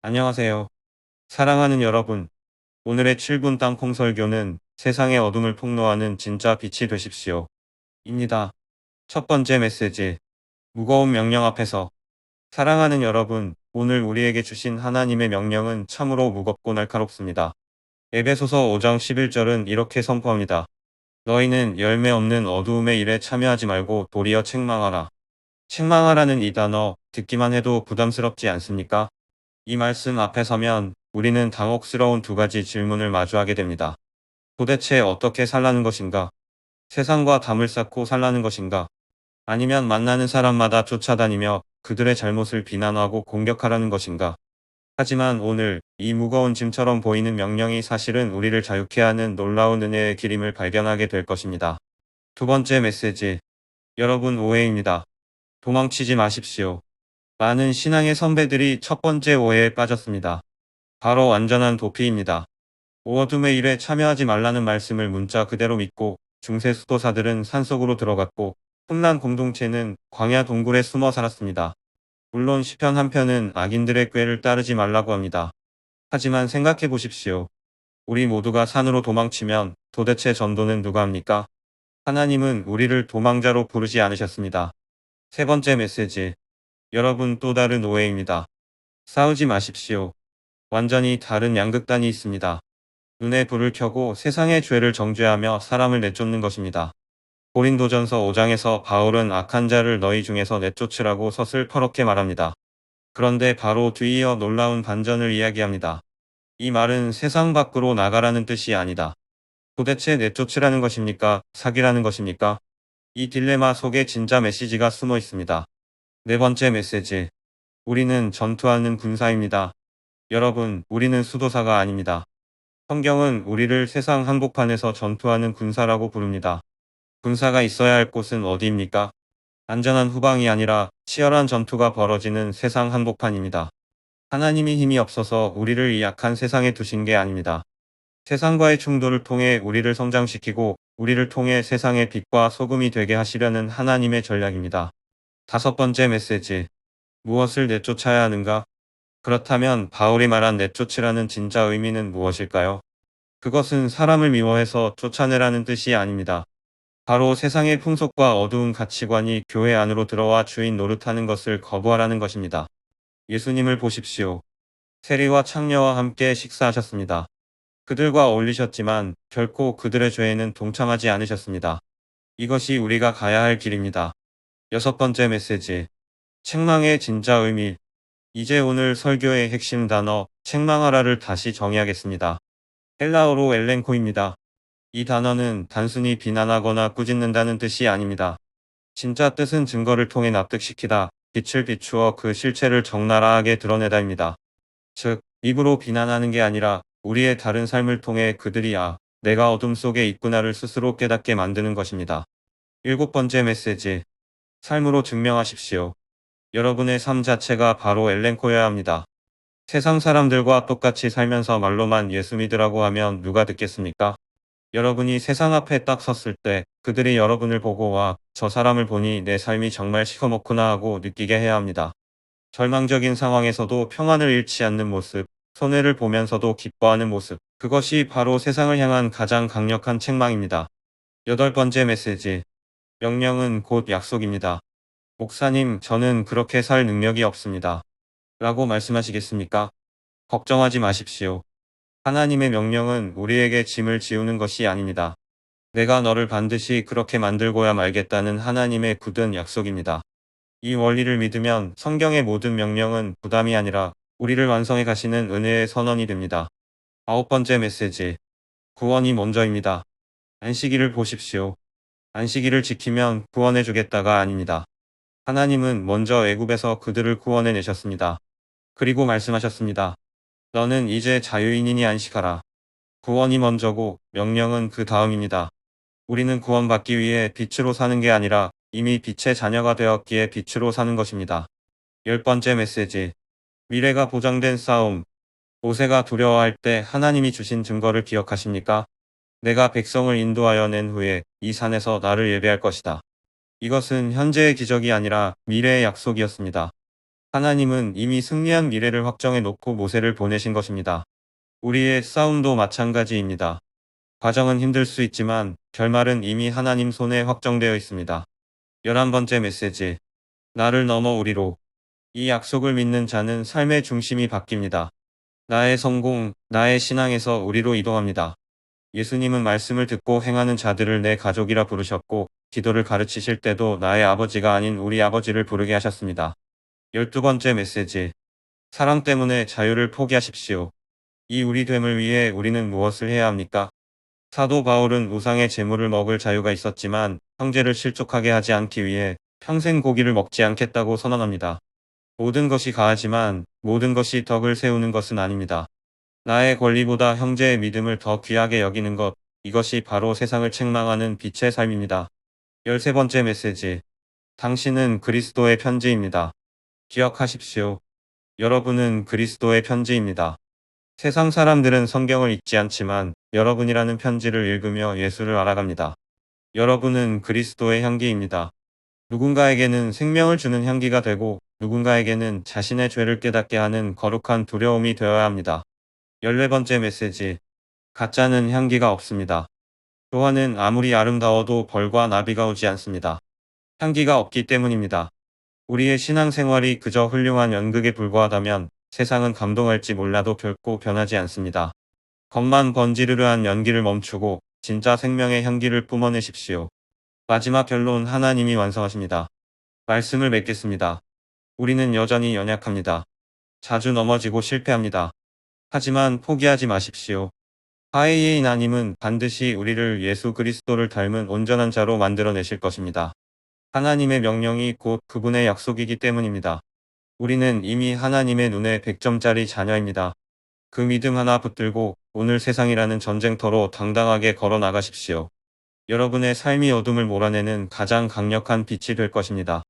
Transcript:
안녕하세요. 사랑하는 여러분. 오늘의 7분 땅콩 설교는 세상의 어둠을 폭로하는 진짜 빛이 되십시오. 입니다. 첫 번째 메시지. 무거운 명령 앞에서. 사랑하는 여러분, 오늘 우리에게 주신 하나님의 명령은 참으로 무겁고 날카롭습니다. 에베소서 5장 11절은 이렇게 선포합니다. 너희는 열매 없는 어두움의 일에 참여하지 말고 도리어 책망하라. 책망하라는 이 단어, 듣기만 해도 부담스럽지 않습니까? 이 말씀 앞에 서면 우리는 당혹스러운 두 가지 질문을 마주하게 됩니다. 도대체 어떻게 살라는 것인가? 세상과 담을 쌓고 살라는 것인가? 아니면 만나는 사람마다 쫓아다니며 그들의 잘못을 비난하고 공격하라는 것인가? 하지만 오늘 이 무거운 짐처럼 보이는 명령이 사실은 우리를 자유케 하는 놀라운 은혜의 길임을 발견하게 될 것입니다. 두 번째 메시지. 여러분 오해입니다. 도망치지 마십시오. 많은 신앙의 선배들이 첫 번째 오해에 빠졌습니다. 바로 완전한 도피입니다. 어둠의 일에 참여하지 말라는 말씀을 문자 그대로 믿고 중세 수도사들은 산속으로 들어갔고 혼란 공동체는 광야 동굴에 숨어 살았습니다. 물론 시편 한 편은 악인들의 꾀를 따르지 말라고 합니다. 하지만 생각해 보십시오. 우리 모두가 산으로 도망치면 도대체 전도는 누가 합니까? 하나님은 우리를 도망자로 부르지 않으셨습니다. 세 번째 메시지. 여러분 또 다른 오해입니다. 싸우지 마십시오. 완전히 다른 양극단이 있습니다. 눈에 불을 켜고 세상의 죄를 정죄하며 사람을 내쫓는 것입니다. 고린도전서 5장에서 바울은 악한 자를 너희 중에서 내쫓으라고 서슬퍼렇게 말합니다. 그런데 바로 뒤이어 놀라운 반전을 이야기합니다. 이 말은 세상 밖으로 나가라는 뜻이 아니다. 도대체 내쫓으라는 것입니까? 사기라는 것입니까? 이 딜레마 속에 진짜 메시지가 숨어 있습니다. 네 번째 메시지. 우리는 전투하는 군사입니다. 여러분, 우리는 수도사가 아닙니다. 성경은 우리를 세상 한복판에서 전투하는 군사라고 부릅니다. 군사가 있어야 할 곳은 어디입니까? 안전한 후방이 아니라 치열한 전투가 벌어지는 세상 한복판입니다. 하나님이 힘이 없어서 우리를 이 약한 세상에 두신 게 아닙니다. 세상과의 충돌을 통해 우리를 성장시키고 우리를 통해 세상의 빛과 소금이 되게 하시려는 하나님의 전략입니다. 다섯 번째 메시지. 무엇을 내쫓아야 하는가? 그렇다면 바울이 말한 내쫓으라는 진짜 의미는 무엇일까요? 그것은 사람을 미워해서 쫓아내라는 뜻이 아닙니다. 바로 세상의 풍속과 어두운 가치관이 교회 안으로 들어와 주인 노릇하는 것을 거부하라는 것입니다. 예수님을 보십시오. 세리와 창녀와 함께 식사하셨습니다. 그들과 어울리셨지만 결코 그들의 죄에는 동참하지 않으셨습니다. 이것이 우리가 가야 할 길입니다. 여섯 번째 메시지. 책망의 진짜 의미. 이제 오늘 설교의 핵심 단어, 책망하라를 다시 정의하겠습니다. 헬라어로 엘렌코입니다. 이 단어는 단순히 비난하거나 꾸짖는다는 뜻이 아닙니다. 진짜 뜻은 증거를 통해 납득시키다, 빛을 비추어 그 실체를 적나라하게 드러내다입니다. 즉, 입으로 비난하는 게 아니라 우리의 다른 삶을 통해 그들이 내가 어둠 속에 있구나를 스스로 깨닫게 만드는 것입니다. 일곱 번째 메시지. 삶으로 증명하십시오. 여러분의 삶 자체가 바로 엘렌코여야 합니다. 세상 사람들과 똑같이 살면서 말로만 예수 믿으라고 하면 누가 듣겠습니까? 여러분이 세상 앞에 딱 섰을 때 그들이 여러분을 보고 저 사람을 보니 내 삶이 정말 시커멓구나 하고 느끼게 해야 합니다. 절망적인 상황에서도 평안을 잃지 않는 모습, 손해를 보면서도 기뻐하는 모습, 그것이 바로 세상을 향한 가장 강력한 책망입니다. 여덟 번째 메시지. 명령은 곧 약속입니다. 목사님, 저는 그렇게 살 능력이 없습니다. 라고 말씀하시겠습니까? 걱정하지 마십시오. 하나님의 명령은 우리에게 짐을 지우는 것이 아닙니다. 내가 너를 반드시 그렇게 만들고야 말겠다는 하나님의 굳은 약속입니다. 이 원리를 믿으면 성경의 모든 명령은 부담이 아니라 우리를 완성해 가시는 은혜의 선언이 됩니다. 아홉 번째 메시지. 구원이 먼저입니다. 안식일을 보십시오. 안식일을 지키면 구원해 주겠다가 아닙니다. 하나님은 먼저 애굽에서 그들을 구원해 내셨습니다. 그리고 말씀하셨습니다. 너는 이제 자유인이니 안식하라. 구원이 먼저고 명령은 그 다음입니다. 우리는 구원받기 위해 빛으로 사는 게 아니라 이미 빛의 자녀가 되었기에 빛으로 사는 것입니다. 열 번째 메시지. 미래가 보장된 싸움. 모세가 두려워할 때 하나님이 주신 증거를 기억하십니까? 내가 백성을 인도하여 낸 후에 이 산에서 나를 예배할 것이다. 이것은 현재의 기적이 아니라 미래의 약속이었습니다. 하나님은 이미 승리한 미래를 확정해 놓고 모세를 보내신 것입니다. 우리의 싸움도 마찬가지입니다. 과정은 힘들 수 있지만 결말은 이미 하나님 손에 확정되어 있습니다. 11번째 메시지. 나를 넘어 우리로. 이 약속을 믿는 자는 삶의 중심이 바뀝니다. 나의 성공, 나의 신앙에서 우리로 이동합니다. 예수님은 말씀을 듣고 행하는 자들을 내 가족이라 부르셨고, 기도를 가르치실 때도 나의 아버지가 아닌 우리 아버지를 부르게 하셨습니다. 12번째 메시지. 사랑 때문에 자유를 포기하십시오. 이 우리됨을 위해 우리는 무엇을 해야 합니까? 사도 바울은 우상의 제물을 먹을 자유가 있었지만 형제를 실족하게 하지 않기 위해 평생 고기를 먹지 않겠다고 선언합니다. 모든 것이 가하지만 모든 것이 덕을 세우는 것은 아닙니다. 나의 권리보다 형제의 믿음을 더 귀하게 여기는 것, 이것이 바로 세상을 책망하는 빛의 삶입니다. 13번째 메시지. 당신은 그리스도의 편지입니다. 기억하십시오. 여러분은 그리스도의 편지입니다. 세상 사람들은 성경을 읽지 않지만 여러분이라는 편지를 읽으며 예수를 알아갑니다. 여러분은 그리스도의 향기입니다. 누군가에게는 생명을 주는 향기가 되고 누군가에게는 자신의 죄를 깨닫게 하는 거룩한 두려움이 되어야 합니다. 14번째 메시지. 가짜는 향기가 없습니다. 조화는 아무리 아름다워도 벌과 나비가 오지 않습니다. 향기가 없기 때문입니다. 우리의 신앙생활이 그저 훌륭한 연극에 불과하다면 세상은 감동할지 몰라도 결코 변하지 않습니다. 겉만 번지르르한 연기를 멈추고 진짜 생명의 향기를 뿜어내십시오. 마지막 결론. 하나님이 완성하십니다. 말씀을 맺겠습니다. 우리는 여전히 연약합니다. 자주 넘어지고 실패합니다. 하지만 포기하지 마십시오. 화해의 하나님은 반드시 우리를 예수 그리스도를 닮은 온전한 자로 만들어내실 것입니다. 하나님의 명령이 곧 그분의 약속이기 때문입니다. 우리는 이미 하나님의 눈에 100점짜리 자녀입니다. 그 믿음 하나 붙들고 오늘 세상이라는 전쟁터로 당당하게 걸어 나가십시오. 여러분의 삶이 어둠을 몰아내는 가장 강력한 빛이 될 것입니다.